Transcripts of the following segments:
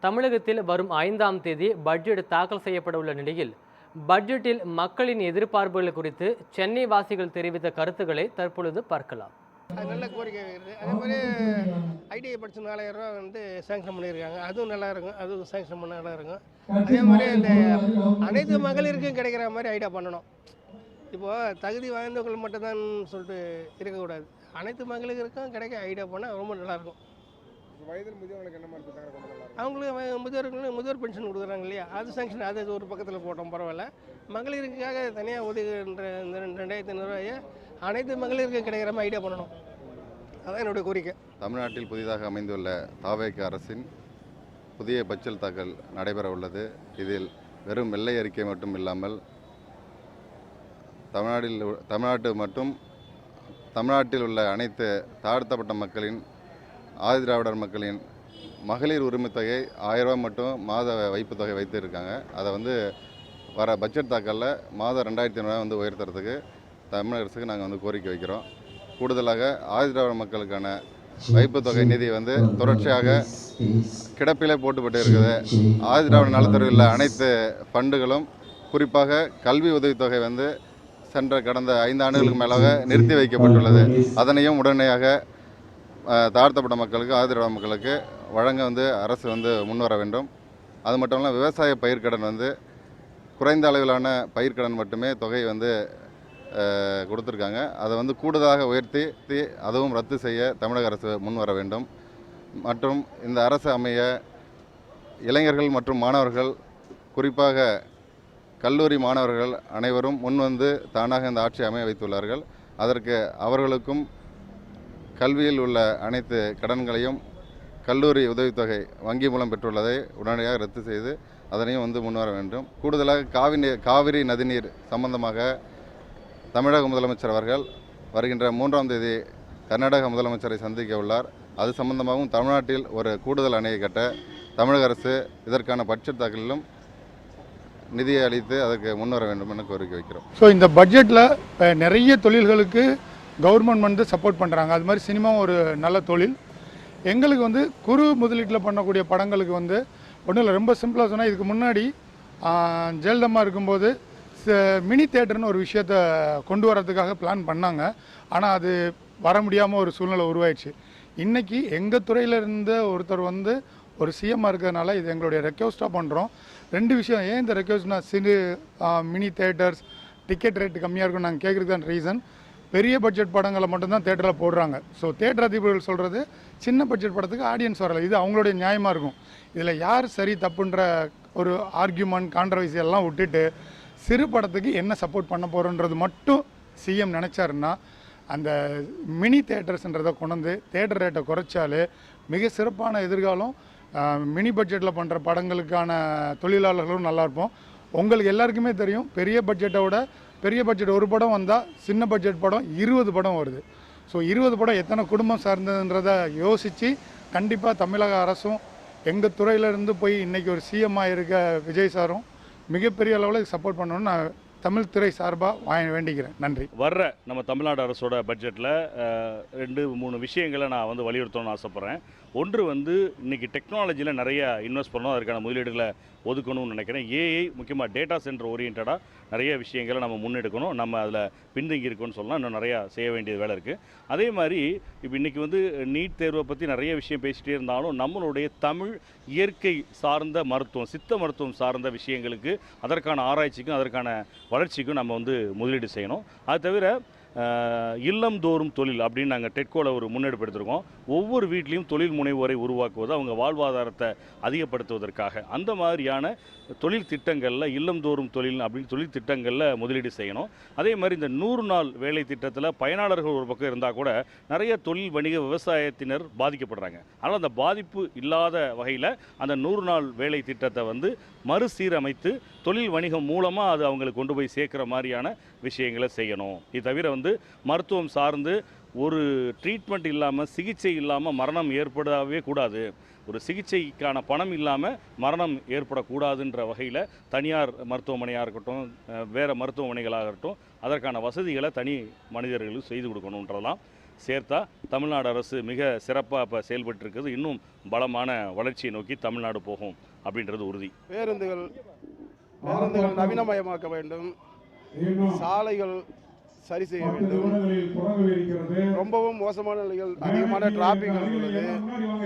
தமிழகத்தில் வரும் 5ஆம் தேதி பட்ஜெட் தாக்கல் செய்யப்பட உள்ள நிலையில் பட்ஜெட்டில் மக்களின் எதிர்பார்ப்புகள் குறித்து சென்னை வாசிகள் தெரிவித்த கருத்துக்களை தற்பொழுது பார்க்கலாம். அது நல்ல கோரிக்கை இருக்குது. அதே மாதிரி ஐடிஐ படித்த 4000 ரூபா சேங்ஷன் பண்ணியிருக்காங்க. அதுவும் நல்லா இருக்கும். அதுவும் சேங்ஷன் பண்ண நல்லா இருக்கும். அதே மாதிரி இந்த அனைத்து மகளிருக்கும் கிடைக்கிற மாதிரி ஐடியா பண்ணணும். இப்போது தகுதி வாய்ந்தவர்கள் மட்டும்தான் சொல்லிட்டு இருக்கக்கூடாது. அனைத்து மகளிருக்கும் கிடைக்க ஐடியா பண்ணால் ரொம்ப நல்லாயிருக்கும். வயதில் முதியவர்களுக்கு என்ன மாதிரி திட்டங்கள் கொண்டு வரலாம்? அவங்களுக்கு முதியோர் பென்ஷன் கொடுக்குறாங்க இல்லையா, அது சேங்ஷன், அது ஒரு பக்கத்தில் போட்டோம், பரவாயில்ல. மகளிருக்காக தனியாக ஒதுக்குன்ற இந்த 2500 ரூபாயை அனைத்து மகளிருக்கு கிடைக்கிற மாதிரி ஐடியா பண்ணணும். அதான் என்னுடைய கோரிக்கை. தமிழ்நாட்டில் புதிதாக அமைந்துள்ள தாவேக அரசின் புதிய பட்ஜெட் தாக்கல் நடைபெற உள்ளது. இதில் வெறும் வெள்ளை அறிக்கை மட்டும் இல்லாமல் தமிழ்நாட்டில் உள்ள அனைத்து தாழ்த்தப்பட்ட மக்களின், ஆதிதிராவிடர் மக்களின் மகளிர் உரிமைத் தொகை 1000 ரூபா மட்டும் மாத வைப்பு தொகை வைத்திருக்காங்க. அதை வர பட்ஜெட் தாக்கலில் மாதம் 2500 உயர்த்துறதுக்கு தமிழக அரசுக்கு நாங்கள் கோரிக்கை வைக்கிறோம். கூடுதலாக ஆதிதிராவிடர் மக்களுக்கான வைப்பு தொகை நிதி தொடர்ச்சியாக கிடப்பிலே போட்டுப்பட்டு இருக்குது. ஆதிதிராவிடர் நலத்துறையில் அனைத்து ஃபண்டுகளும், குறிப்பாக கல்வி உதவித்தொகை சென்ற கடந்த 5 ஆண்டுகளுக்கு மேலாக நிறுத்தி வைக்கப்பட்டுள்ளது. அதனையும் உடனடியாக தாழ்த்தப்பட்ட மக்களுக்கு, ஆதிதிராவிடர் மக்களுக்கு வழங்க அரசு முன்வர வேண்டும். அது மட்டும் இல்லாமல் விவசாய பயிர்க்கடன் குறைந்த அளவிலான பயிர்க்கடன் மட்டுமே தொகை கொடுத்துருக்காங்க. அதை கூடுதலாக உயர்த்தி அதுவும் ரத்து செய்ய தமிழக அரசு முன்வர வேண்டும். மற்றும் இந்த அரசு அமைய இளைஞர்கள் மற்றும் மாணவர்கள், குறிப்பாக கல்லூரி மாணவர்கள் அனைவரும் தானாக இந்த ஆட்சி அமைய வைத்துள்ளார்கள். அதற்கு அவர்களுக்கும் கல்வியில் உள்ள அனைத்து கடன்களையும் கல்லூரி உதவித்தொகை வங்கி மூலம் பெற்றுள்ளதை உடனடியாக ரத்து செய்து அதனையும் முன்வர வேண்டும். கூடுதலாக காவிரி நதிநீர் சம்பந்தமாக தமிழக முதலமைச்சர் அவர்கள் வருகின்ற 3ஆம் தேதி கர்நாடக முதலமைச்சரை சந்திக்க உள்ளார். அது சம்பந்தமாகவும் தமிழ்நாட்டில் ஒரு கூடுதல் அணையை கட்ட தமிழக அரசு இதற்கான பட்ஜெட் தாக்கலிலும் நிதியை அளித்து அதற்கு முன்வர வேண்டும் என கோரிக்கை வைக்கிறோம். ஸோ இந்த பட்ஜெட்டில் நிறைய தொழில்களுக்கு கவர்மெண்ட் சப்போர்ட் பண்ணுறாங்க. அது மாதிரி சினிமாவும் ஒரு நல்ல தொழில். எங்களுக்கு குறு முதலீட்டில் பண்ணக்கூடிய படங்களுக்கு ஒன்றும் இல்லை, ரொம்ப சிம்பிளாக சொன்னால், இதுக்கு முன்னாடி ஜெயலலிதா இருக்கும்போது மினி தேட்டர்னு ஒரு விஷயத்தை கொண்டு வரதுக்காக பிளான் பண்ணாங்க. ஆனால் அது வர முடியாமல் ஒரு சூழ்நிலை உருவாயிடுச்சு. இன்றைக்கி எங்கள் துறையில் இருந்த ஒருத்தர் ஒரு சிஎம்மாக இருக்கிறதுனால இது எங்களுடைய ரெக்வஸ்ட்டாக பண்ணுறோம். 2 விஷயம். ஏன் இந்த ரெக்வஸ்ட்னா, மினி தேட்டர்ஸ் டிக்கெட் ரேட்டு கம்மியாக இருக்கும் நாங்கள் கேட்குறதுக்கான ரீசன், பெரிய பட்ஜெட் படங்களை மட்டும்தான் தேட்டரில் போடுறாங்க. ஸோ தேட்டர் அதிபர்கள் சொல்கிறது சின்ன பட்ஜெட் படத்துக்கு ஆடியன்ஸ் வரலை. இது அவங்களுடைய நியாயமாக இருக்கும். இதில் யார் சரி தப்புன்ற ஒரு ஆர்கியூமெண்ட், கான்ட்ரவர்சி எல்லாம் விட்டுட்டு சிறு படத்துக்கு என்ன சப்போர்ட் பண்ண போகிறோன்றது மட்டும் சிஎம் நினச்சாருன்னா, அந்த மினி தேட்டர்ஸ்ன்றதை கொண்டு தேட்டர் ரேட்டை குறைச்சாலே மிக சிறப்பான எதிர்காலம். மினி பட்ஜெட்டில் பண்ணுற படங்களுக்கான தொழிலாளர்களும் நல்லாயிருப்போம். உங்களுக்கு எல்லாருக்குமே தெரியும், பெரிய பட்ஜெட் ஒரு படம் வந்தால் சின்ன பட்ஜெட் படம் 20 படம் வருது. ஸோ 20 படம் எத்தனை குடும்பம் சார்ந்ததுன்றதை யோசித்து கண்டிப்பாக தமிழக அரசும் எங்கள் துறையிலேருந்து போய் இன்றைக்கி ஒரு சிஎம்மாக இருக்க விஜய் சாரும் மிகப்பெரிய அளவில் சப்போர்ட் பண்ணணும்னு நான் தமிழ் துறை சார்பாக வேண்டிக்கிறேன். நன்றி. வர்ற நம்ம தமிழ்நாடு அரசோட பட்ஜெட்டில் 2-3 விஷயங்களை நான் வலியுறுத்தணும்னு ஆசைப்பட்றேன். ஒன்று இன்றைக்கி டெக்னாலஜியில் நிறைய இன்வெஸ்ட் பண்ணணும், அதற்கான முதலீடுகளை ஒதுக்கணும்னு நினைக்கிறேன். ஏஐ முக்கியமாக டேட்டா சென்டர் ஓரியன்டாக நிறைய விஷயங்களை நம்ம முன்னெடுக்கணும். நம்ம அதில் பின்தங்கி இருக்கோன்னு சொல்லலாம். இன்னும் நிறையா செய்ய வேண்டிய வேலை இருக்குது. அதே மாதிரி இப்போ இன்றைக்கி நீட் தேர்வை பற்றி நிறைய விஷயம் பேசிகிட்டே இருந்தாலும் நம்மளுடைய தமிழ் இயற்கை சார்ந்த மருத்துவம், சித்த மருத்துவம் சார்ந்த விஷயங்களுக்கு, அதற்கான ஆராய்ச்சிக்கும் அதற்கான வளர்ச்சிக்கும் நம்ம முதலீடு செய்யணும். அது தவிர இல்லம்தோறும் தொழில் அப்படின்னு நாங்கள் டெட்கோவில் ஒரு முன்னெடுப்பு எடுத்திருக்கோம். ஒவ்வொரு வீட்லேயும் தொழில் முனைவோரை உருவாக்குவது, அவங்க வாழ்வாதாரத்தை அதிகப்படுத்துவதற்காக அந்த மாதிரியான தொழில் திட்டங்களில், இல்லம்தோறும் தொழில் அப்படின்னு தொழில் திட்டங்களில் முதலீடு செய்யணும். அதே மாதிரி இந்த 100 நாள் வேலை திட்டத்தில் பயனாளர்கள் ஒரு பக்கம் இருந்தால் கூட நிறைய தொழில் வணிக விவசாயத்தினர் பாதிக்கப்படுறாங்க. ஆனால் அந்த பாதிப்பு இல்லாத வகையில் அந்த 100 நாள் வேலை திட்டத்தை மறுசீரமைத்து தொழில் வணிகம் மூலமாக அது அவங்களுக்கு கொண்டு போய் சேர்க்குற மாதிரியான விஷயங்களை செய்யணும். இது தவிர மருத்துவம் சார்ந்து ஒரு ட்ரீட்மெண்ட் இல்லாமல், சிகிச்சை இல்லாமல் மரணம் ஏற்படவே கூடாது. ஒரு சிகிச்சைக்கான பணம் இல்லாமல் மரணம் ஏற்படக்கூடாதுன்ற வகையில் தனியார் மருத்துவமனையாக இருக்கட்டும், வேறு மருத்துவமனைகளாக இருக்கட்டும், அதற்கான வசதிகளை தனி மனிதர்களுக்கு செய்து கொடுக்கணுன்றதெல்லாம் சேர்த்தா தமிழ்நாடு அரசு மிக சிறப்பாக இப்போ செயல்பட்டு இருக்கிறது. இன்னும் பலமான வளர்ச்சியை நோக்கி தமிழ்நாடு போகும் அப்படின்றது உறுதி. பேருந்துகள் நவீனமயமாக்க வேண்டும், சாலைகள் சரி செய்ய வேண்டும். ரொம்பவும் மோசமான நிலைகள், அதிகமான டிராபிக்கள் உள்ளது.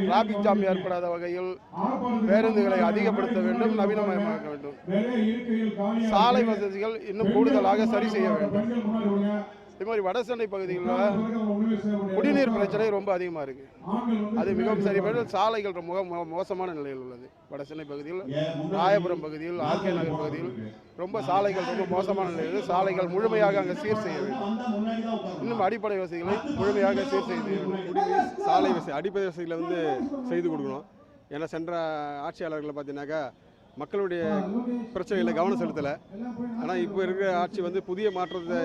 டிராபிக் ஜாம் ஏற்படாத வகையில் பேருந்துகளை அதிகப்படுத்த வேண்டும், நவீனமயமாக்க வேண்டும். சாலை வசதிகள் இன்னும் கூடுதலாக சரி செய்ய வேண்டும். இதே மாதிரி வடசென்னை பகுதிகளில் குடிநீர் பிரச்சனை ரொம்ப அதிகமாக இருக்குது. அது மிகவும் சரி பண்ண சாலைகள் ரொம்ப மோசமான நிலையில் உள்ளது. வடசென்னை பகுதியில், ராயபுரம் பகுதியில், ஆர்கே நகர் பகுதியில் ரொம்ப சாலைகள் ரொம்ப மோசமான நிலையில். சாலைகள் முழுமையாக அங்கே சீர் செய்ய வேண்டும். இன்னும் அடிப்படை வசதிகளை முழுமையாக சீர் செய்ய வேண்டும். குடிநீர், சாலை வசதி, அடிப்படை வசதிகளை வந்து செய்து கொடுக்கணும். ஏன்னா சென்ற ஆட்சியாளர்களை பார்த்தீங்கன்னாக்கா மக்களுடைய பிரச்சனைகளை கவனம் செலுத்தலை. ஆனால் இப்போ இருக்கிற ஆட்சி வந்து புதிய மாற்றத்தை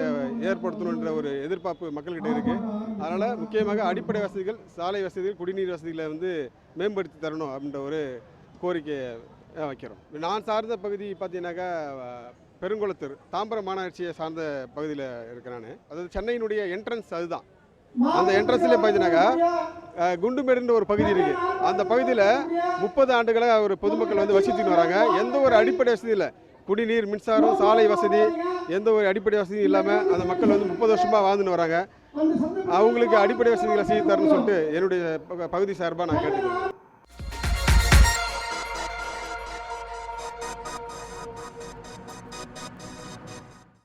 ஏற்படுத்தணுன்ற ஒரு எதிர்பார்ப்பு மக்கள்கிட்ட இருக்குது. அதனால் முக்கியமாக அடிப்படை வசதிகள், சாலை வசதிகள், குடிநீர் வசதிகளை வந்து மேம்படுத்தி தரணும் அப்படின்ற ஒரு கோரிக்கையை வைக்கிறோம். நான் சார்ந்த பகுதி பார்த்தீங்கன்னாக்கா பெருங்குளத்தூர், தாம்பரம் மாநகராட்சியை சார்ந்த பகுதியில் இருக்கிறேன். அதாவது சென்னையினுடைய என்ட்ரன்ஸ் அதுதான். அந்த என்ட்ரன்ஸ்லேயே பார்த்தீங்கன்னாக்கா குண்டுமேடுன்ற ஒரு பகுதி இருக்குது. அந்த பகுதியில் 30 ஆண்டுகளாக ஒரு பொதுமக்கள் வந்து வசித்துட்டு வராங்க. எந்த ஒரு அடிப்படை வசதி இல்லை. குடிநீர், மின்சாரம், சாலை வசதி, எந்த ஒரு அடிப்படை வசதியும் இல்லாமல் அந்த மக்கள் வந்து 30 வருஷமாக வாழ்ந்துன்னு வராங்க. அவங்களுக்கு அடிப்படை வசதிகளை செய்து தரணும்னு சொல்லிட்டு என்னுடைய பகுதி சார்பாக நான் கேட்டுக்கிறேன்.